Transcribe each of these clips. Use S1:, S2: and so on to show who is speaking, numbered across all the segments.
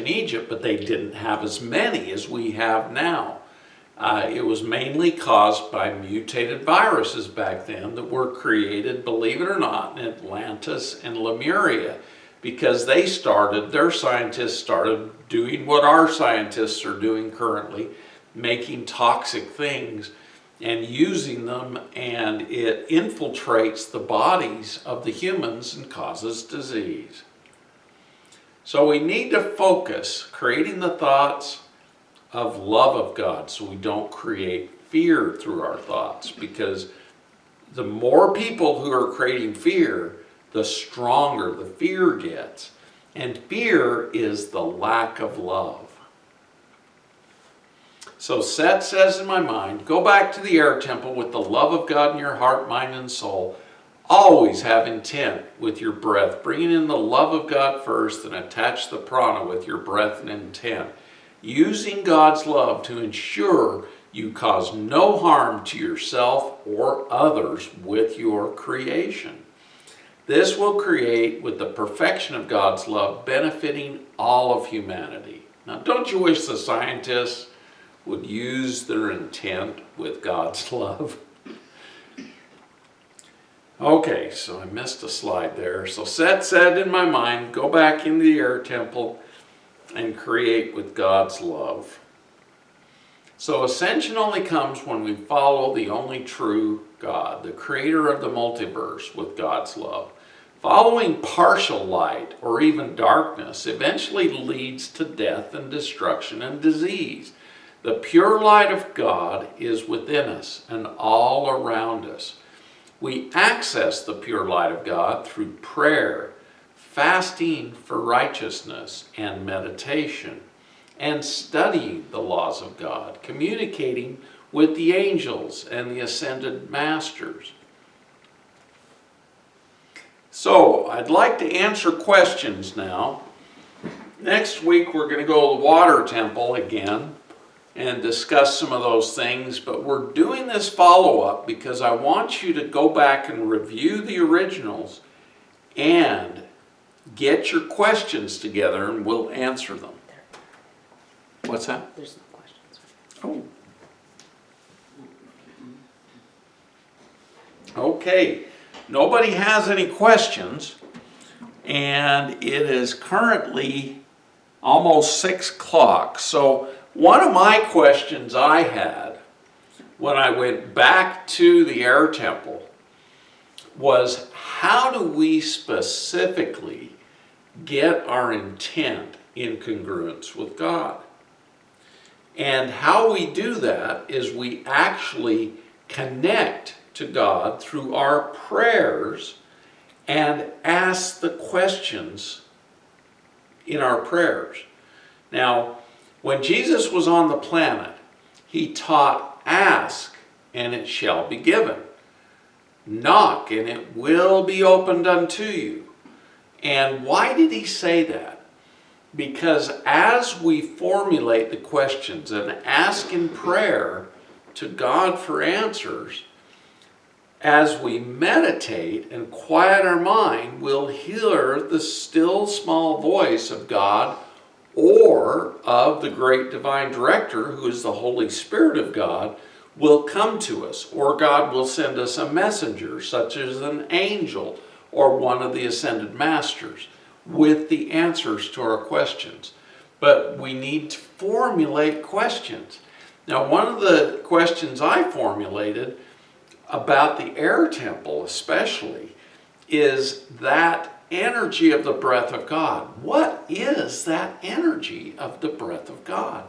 S1: ancient Egypt, but they didn't have as many as we have now. It was mainly caused by mutated viruses back then that were created, believe it or not, in Atlantis and Lemuria, because their scientists started doing what our scientists are doing currently, making toxic things and using them, and it infiltrates the bodies of the humans and causes disease. So we need to focus, creating the thoughts of love of God, so we don't create fear through our thoughts, because the more people who are creating fear, the stronger the fear gets. And fear is the lack of love. So Seth says in my mind, go back to the air temple with the love of God in your heart, mind, and soul. Always have intent with your breath, bringing in the love of God first, and attach the prana with your breath and intent, using God's love to ensure you cause no harm to yourself or others with your creation. This will create, with the perfection of God's love, benefiting all of humanity. Now, don't you wish the scientists would use their intent with God's love? Okay, so I missed a slide there. So Seth said in my mind, go back into the air temple and create with God's love. So ascension only comes when we follow the only true God, the creator of the multiverse, with God's love. Following partial light or even darkness eventually leads to death and destruction and disease. The pure light of God is within us and all around us. We access the pure light of God through prayer, fasting for righteousness, and meditation, and studying the laws of God, communicating with the angels and the ascended masters. So, I'd like to answer questions now. Next week we're going to go to the water temple again and discuss some of those things, but we're doing this follow-up because I want you to go back and review the originals and get your questions together and we'll answer them. What's that?
S2: There's no questions.
S1: Oh. Okay. Nobody has any questions, and it is currently almost 6 o'clock. So one of my questions I had when I went back to the air temple was, how do we specifically get our intent in congruence with God? And how we do that is we actually connect to God through our prayers and ask the questions in our prayers. Now, when Jesus was on the planet, he taught, ask and it shall be given. Knock and it will be opened unto you. And why did he say that? Because as we formulate the questions and ask in prayer to God for answers, as we meditate and quiet our mind, we'll hear the still small voice of God or of the great divine director, who is the Holy Spirit of God, will come to us. Or God will send us a messenger, such as an angel or one of the ascended masters, with the answers to our questions. But we need to formulate questions. Now, one of the questions I formulated about the air temple especially is that energy of the breath of God. What is that energy of the breath of God?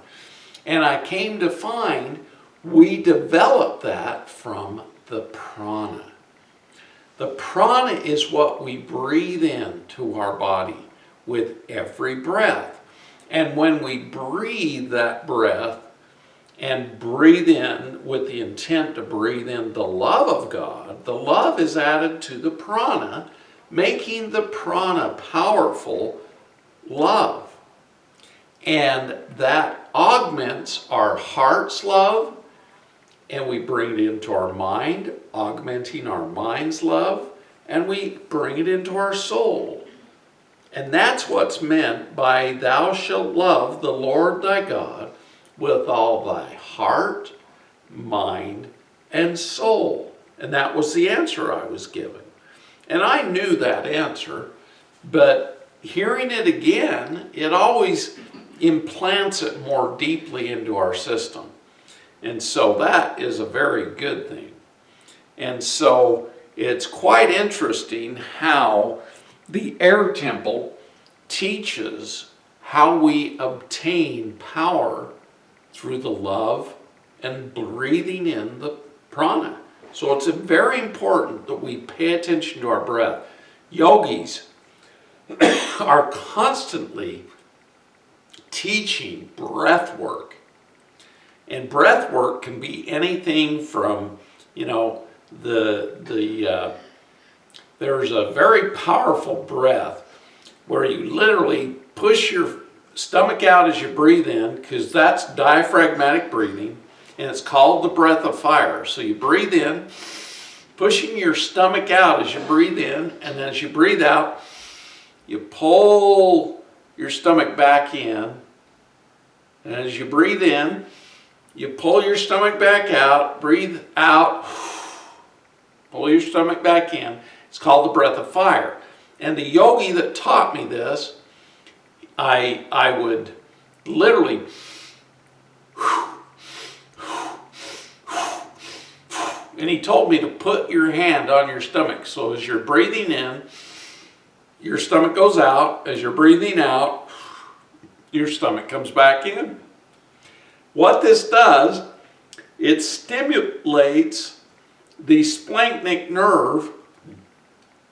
S1: And I came to find we develop that from the prana. The prana is what we breathe into our body with every breath. And when we breathe that breath and breathe in with the intent to breathe in the love of God, the love is added to the prana, making the prana powerful love. And that augments our heart's love, and we bring it into our mind, augmenting our mind's love, and we bring it into our soul, And that's what's meant by thou shalt love the Lord thy God with all thy heart, mind, and soul. And that was the answer I was given. And I knew that answer, but hearing it again, it always implants it more deeply into our system. And so that is a very good thing. And so it's quite interesting how the air temple teaches how we obtain power through the love and breathing in the prana. So it's very important that we pay attention to our breath. Yogis are constantly teaching breath work. And breath work can be anything from, there's a very powerful breath where you literally push your stomach out as you breathe in, because that's diaphragmatic breathing, and it's called the breath of fire. So you breathe in, pushing your stomach out as you breathe in, and then as you breathe out, you pull your stomach back in, and as you breathe in, you pull your stomach back out, breathe out, pull your stomach back in. It's called the breath of fire. And the yogi that taught me this, I would literally, and he told me to put your hand on your stomach. So as you're breathing in, your stomach goes out. As you're breathing out, your stomach comes back in. What this does, it stimulates the splanchnic nerve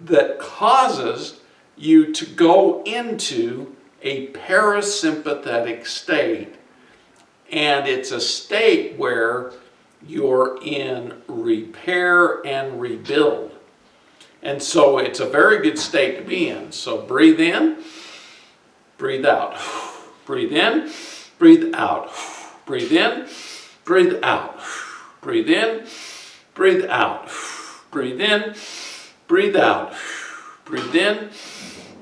S1: that causes you to go into a parasympathetic state. And it's a state where you're in repair and rebuild. And so it's a very good state to be in. So breathe in, breathe out. Breathe in, breathe out. Breathe in, breathe out. Breathe in, breathe out. Breathe in, breathe out. Breathe in,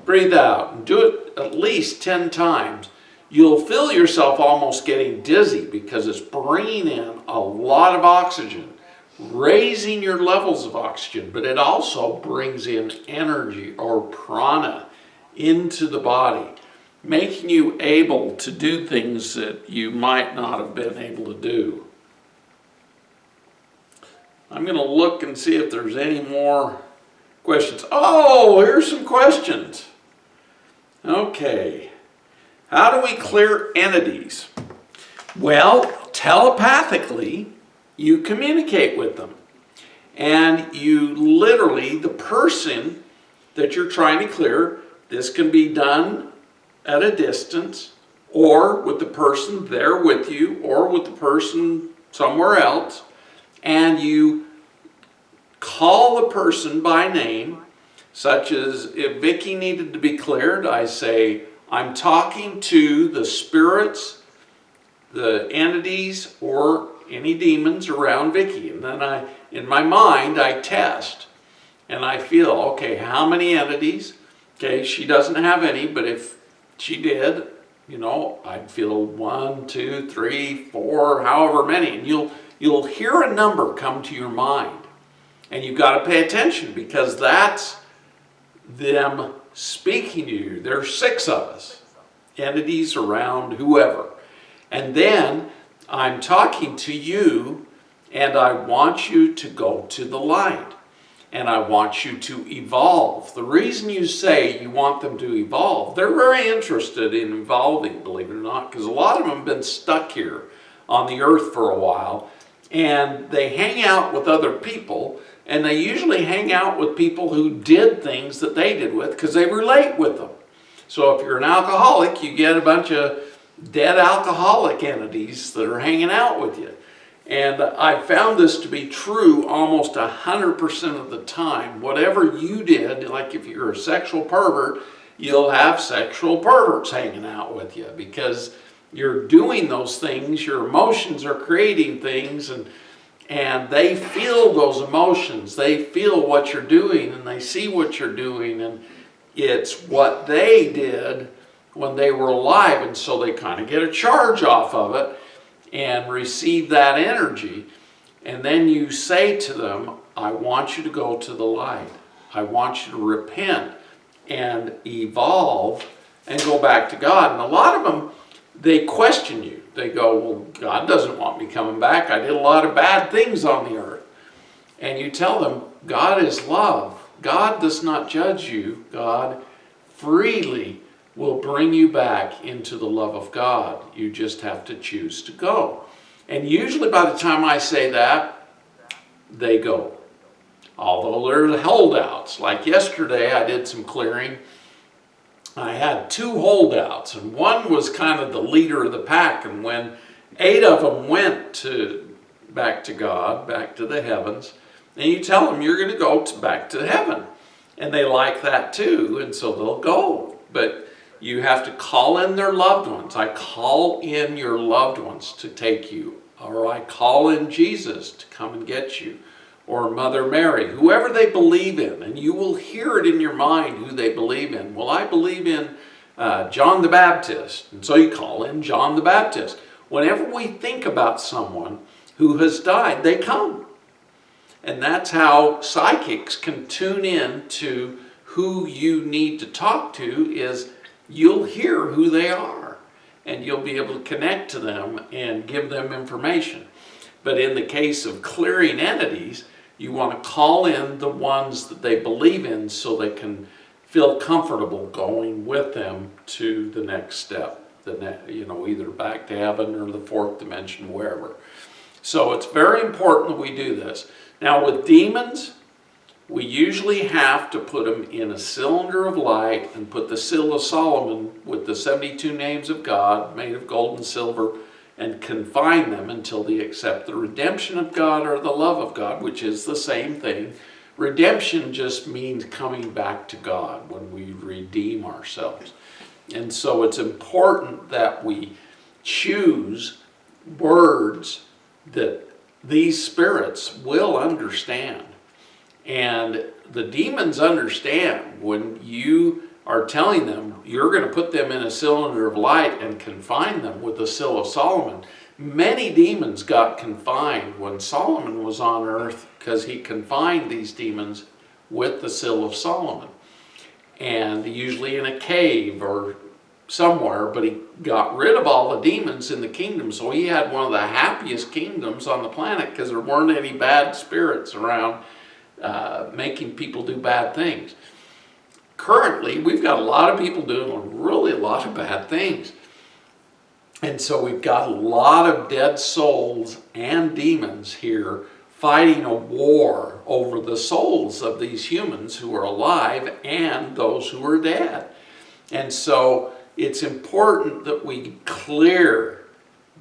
S1: breathe out. And do it at least 10 times. You'll feel yourself almost getting dizzy because it's bringing in a lot of oxygen, raising your levels of oxygen, but it also brings in energy or prana into the body, making you able to do things that you might not have been able to do. I'm going to look and see if there's any more questions. Oh, here's some questions. Okay. How do we clear entities? Well, telepathically, you communicate with them. And you literally, the person that you're trying to clear, this can be done at a distance, or with the person there with you, or with the person somewhere else, and you call the person by name, such as if Vicky needed to be cleared, I say, I'm talking to the spirits, the entities, or any demons around Vicky. And then in my mind, I test. And I feel, okay, how many entities? Okay, she doesn't have any, but if she did, I'd feel 1, 2, 3, 4, however many. And you'll hear a number come to your mind. And you've got to pay attention, because that's them speaking to you. There's 6 of us, entities around whoever. And then I'm talking to you, and I want you to go to the light. And I want you to evolve. The reason you say you want them to evolve, they're very interested in evolving, believe it or not, because a lot of them have been stuck here on the earth for a while, and they hang out with other people, and they usually hang out with people who did things that they did with, because they relate with them. So if you're an alcoholic, you get a bunch of dead alcoholic entities that are hanging out with you. And I found this to be true almost 100% of the time. Whatever you did, like if you're a sexual pervert, you'll have sexual perverts hanging out with you, because you're doing those things, your emotions are creating things, and they feel those emotions. They feel what you're doing, and they see what you're doing, It's what they did when they were alive, and so they kind of get a charge off of it and receive that energy. And then you say to them, I want you to go to the light. I want you to repent and evolve and go back to God. And a lot of them, they question you. They go, well, God doesn't want me coming back. I did a lot of bad things on the earth. And you tell them, God is love. God does not judge you. God freely will bring you back into the love of God. You just have to choose to go. And usually by the time I say that, they go. Although there's holdouts. Like yesterday, I did some clearing. I had 2 holdouts, and one was kind of the leader of the pack. And when 8 of them went back to God, back to the heavens, and you tell them you're going to go back to heaven. And they like that too, and so they'll go. But you have to call in their loved ones. I call in your loved ones to take you. Or I call in Jesus to come and get you. Or Mother Mary, whoever they believe in. And you will hear it in your mind who they believe in. Well, I believe in John the Baptist. And so you call in John the Baptist. Whenever we think about someone who has died, they come. And that's how psychics can tune in to who you need to talk to, is you'll hear who they are. And you'll be able to connect to them and give them information. But in the case of clearing entities, you want to call in the ones that they believe in so they can feel comfortable going with them to the next step, either back to heaven or the 4th dimension, wherever. So it's very important that we do this. Now with demons, we usually have to put them in a cylinder of light and put the seal of Solomon with the 72 names of God made of gold and silver, and confine them until they accept the redemption of God or the love of God, which is the same thing. Redemption just means coming back to God when we redeem ourselves. And so it's important that we choose words that these spirits will understand. And the demons understand when you are telling them you're going to put them in a cylinder of light and confine them with the seal of Solomon. Many demons got confined when Solomon was on earth because he confined these demons with the seal of Solomon. And usually in a cave or somewhere, but he got rid of all the demons in the kingdom. So he had one of the happiest kingdoms on the planet because there weren't any bad spirits around making people do bad things. Currently, we've got a lot of people doing really a lot of bad things. And so we've got a lot of dead souls and demons here fighting a war over the souls of these humans who are alive and those who are dead. And so it's important that we clear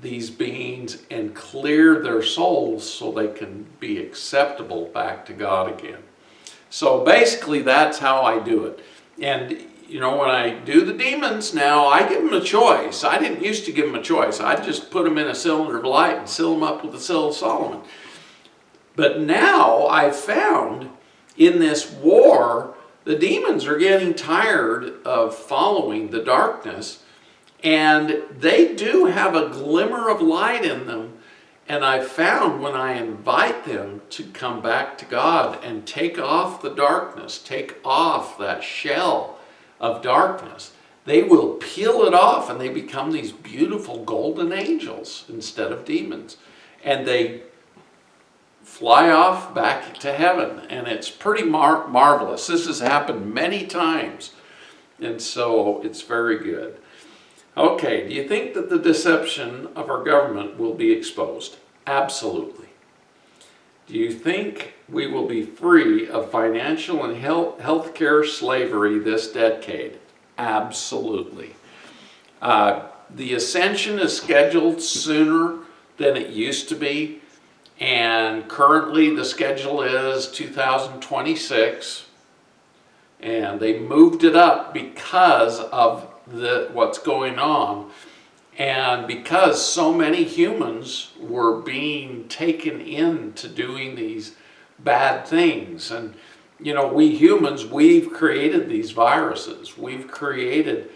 S1: these beings and clear their souls so they can be acceptable back to God again. So basically that's how I do it. And when I do the demons now, I give them a choice. I didn't used to give them a choice. I just put them in a cylinder of light and seal them up with the seal of Solomon. But now I've found in this war, the demons are getting tired of following the darkness, and they do have a glimmer of light in them. And I found when I invite them to come back to God and take off the darkness, take off that shell of darkness, they will peel it off and they become these beautiful golden angels instead of demons. And they fly off back to heaven. And it's pretty marvelous. This has happened many times. And so it's very good. Okay, do you think that the deception of our government will be exposed? Absolutely. Do you think we will be free of financial and healthcare slavery this decade? Absolutely. The ascension is scheduled sooner than it used to be, and currently the schedule is 2026, and they moved it up because of what's going on, and because so many humans were being taken into doing these bad things. And we humans, we've created these viruses. We've created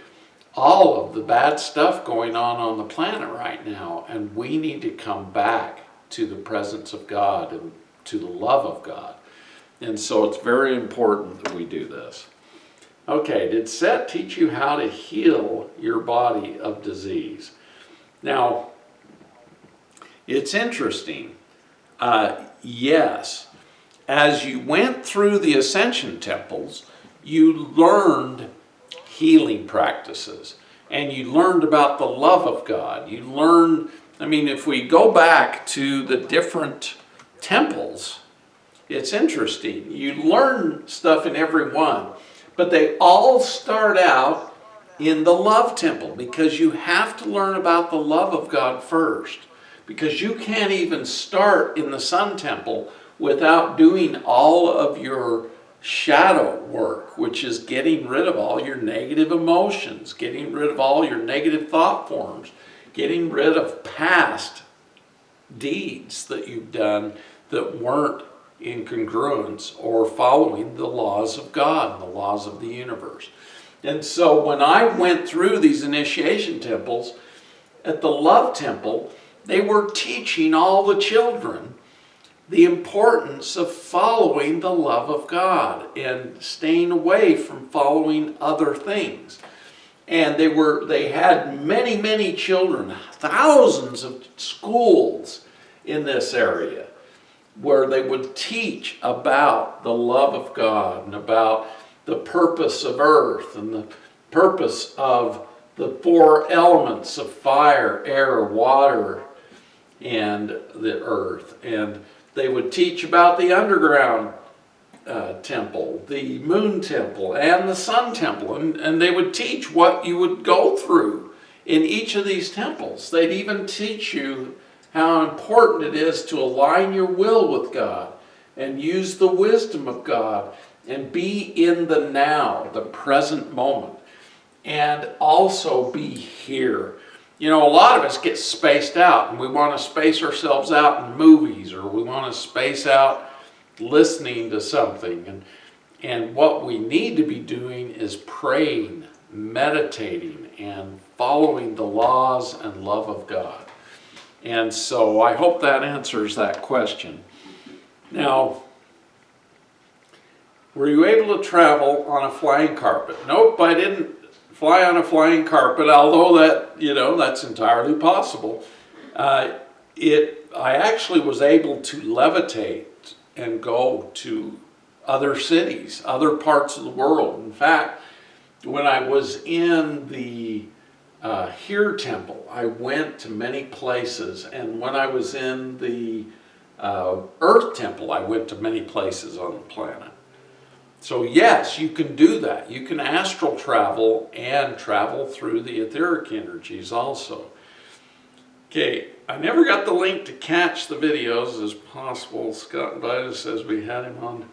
S1: all of the bad stuff going on the planet right now, and we need to come back to the presence of God and to the love of God. And so it's very important that we do this. Okay, did Seth teach you how to heal your body of disease? Now, it's interesting. Yes, as you went through the ascension temples, you learned healing practices, and you learned about the love of God. You learned, if we go back to the different temples, it's interesting. You learn stuff in every one, but they all start out in the love temple, because you have to learn about the love of God first, because you can't even start in the sun temple without doing all of your shadow work, which is getting rid of all your negative emotions, getting rid of all your negative thought forms, getting rid of past deeds that you've done that weren't in congruence or following the laws of God and the laws of the universe. And so when I went through these initiation temples, at the love temple, they were teaching all the children the importance of following the love of God and staying away from following other things. And they had many children, thousands of schools in this area, where they would teach about the love of God and about the purpose of earth and the purpose of the four elements of fire, air, water, and the earth. And they would teach about the underground temple, the moon temple, and the sun temple. And they would teach what you would go through in each of these temples. They'd even teach you how important it is to align your will with God and use the wisdom of God and be in the now, the present moment, and also be here. A lot of us get spaced out, and we want to space ourselves out in movies, or we want to space out listening to something. And what we need to be doing is praying, meditating, and following the laws and love of God. And so I hope that answers that question. Now, were you able to travel on a flying carpet? Nope, I didn't fly on a flying carpet, although that's entirely possible. I actually was able to levitate and go to other cities, other parts of the world. In fact, when I was in the Here temple, I went to many places, and when I was in the Earth temple, I went to many places on the planet. So yes, you can do that. You can astral travel and travel through the etheric energies also. Okay, I never got the link to catch the videos as possible. Scott invited us as we had him on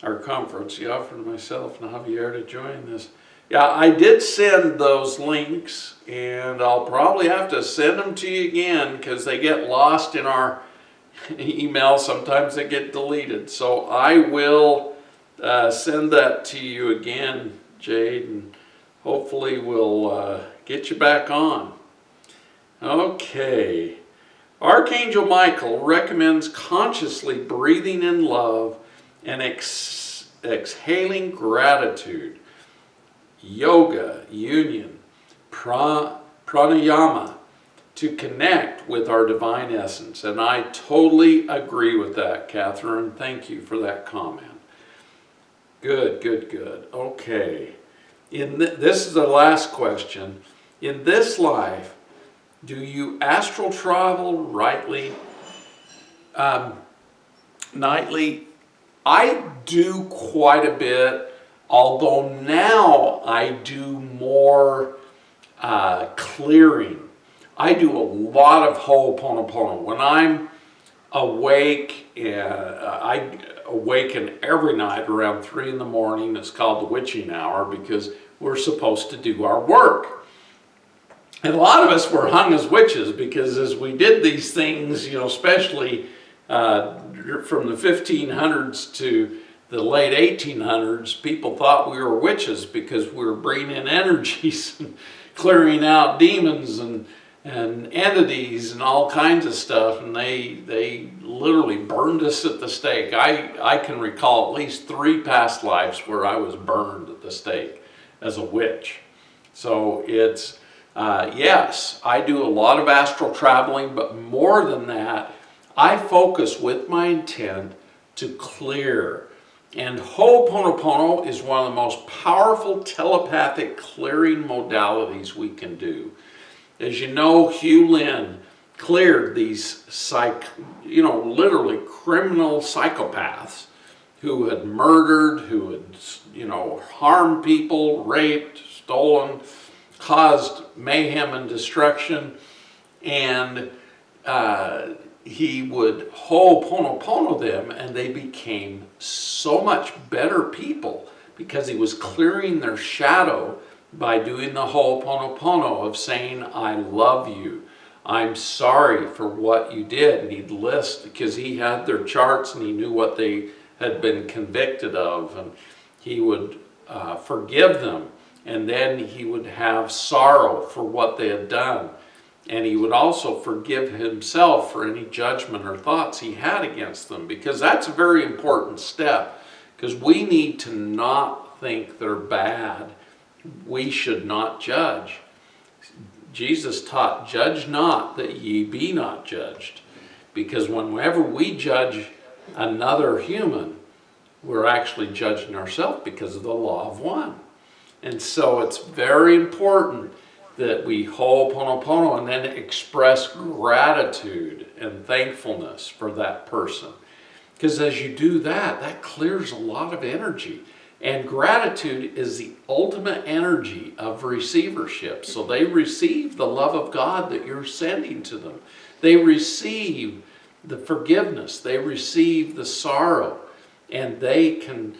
S1: our conference. He offered myself and Javier to join this. Yeah, I did send those links, and I'll probably have to send them to you again because they get lost in our email. Sometimes they get deleted. So I will send that to you again, Jade, and hopefully we'll get you back on. Okay. Archangel Michael recommends consciously breathing in love and exhaling gratitude, yoga, union, pranayama, to connect with our divine essence. And I totally agree with that, Catherine. Thank you for that comment. Good. Okay. This is the last question. In this life, do you astral travel nightly? I do quite a bit, although now I do more clearing. I do a lot of Ho'oponopono. When I'm awake, I awaken every night around 3 in the morning. It's called the witching hour because we're supposed to do our work. And a lot of us were hung as witches because as we did these things, especially from the 1500s to the late 1800s, people thought we were witches because we were bringing in energies and clearing out demons and entities and all kinds of stuff, and they literally burned us at the stake. I can recall at least 3 past lives where I was burned at the stake as a witch. So it's, yes, I do a lot of astral traveling, but more than that, I focus with my intent to clear. And Ho'oponopono is one of the most powerful telepathic clearing modalities we can do. As you know, Hugh Lin cleared these literally criminal psychopaths who had murdered, who had, harmed people, raped, stolen, caused mayhem and destruction, and he would Ho'oponopono them, and they became so much better people because he was clearing their shadow by doing the Ho'oponopono of saying, I love you, I'm sorry for what you did. And he'd list, because he had their charts and he knew what they had been convicted of, and he would forgive them, and then he would have sorrow for what they had done. And he would also forgive himself for any judgment or thoughts he had against them, because that's a very important step, because we need to not think they're bad. We should not judge. Jesus taught, judge not that ye be not judged, because whenever we judge another human, we're actually judging ourselves because of the law of one. And so it's very important that we Ho'oponopono and then express gratitude and thankfulness for that person. Because as you do that, that clears a lot of energy. And gratitude is the ultimate energy of receivership. So they receive the love of God that you're sending to them. They receive the forgiveness. They receive the sorrow. And they can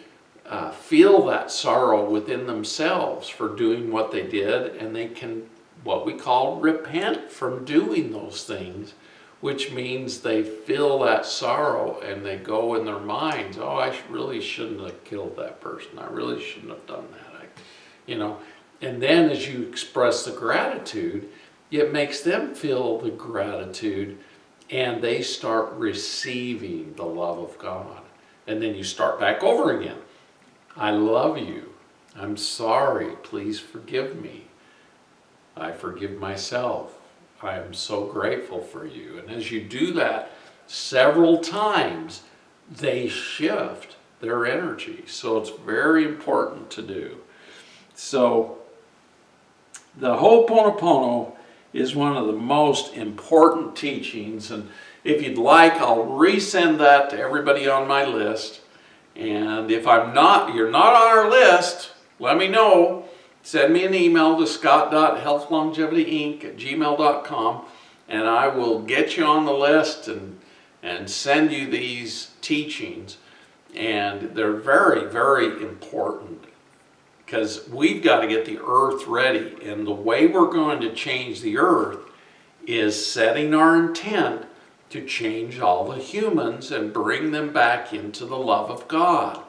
S1: feel that sorrow within themselves for doing what they did, and they can, what we call, repent from doing those things, which means they feel that sorrow and they go in their minds, oh, I really shouldn't have killed that person, I really shouldn't have done that, and then as you express the gratitude, it makes them feel the gratitude, and they start receiving the love of God. And then you start back over again. I love you. I'm sorry. Please forgive me. I forgive myself. I am so grateful for you. And as you do that several times, they shift their energy. So it's very important to do. So the Ho'oponopono is one of the most important teachings. And if you'd like, I'll resend that to everybody on my list. And if you're not on our list, let me know. Send me an email to scott.healthlongevitync@gmail.com, and I will get you on the list and send you these teachings. And they're very, very important, because we've got to get the earth ready. And the way we're going to change the earth is setting our intent to change all the humans and bring them back into the love of God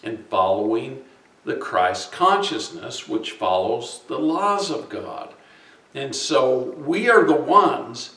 S1: and following the Christ consciousness, which follows the laws of God. And so we are the ones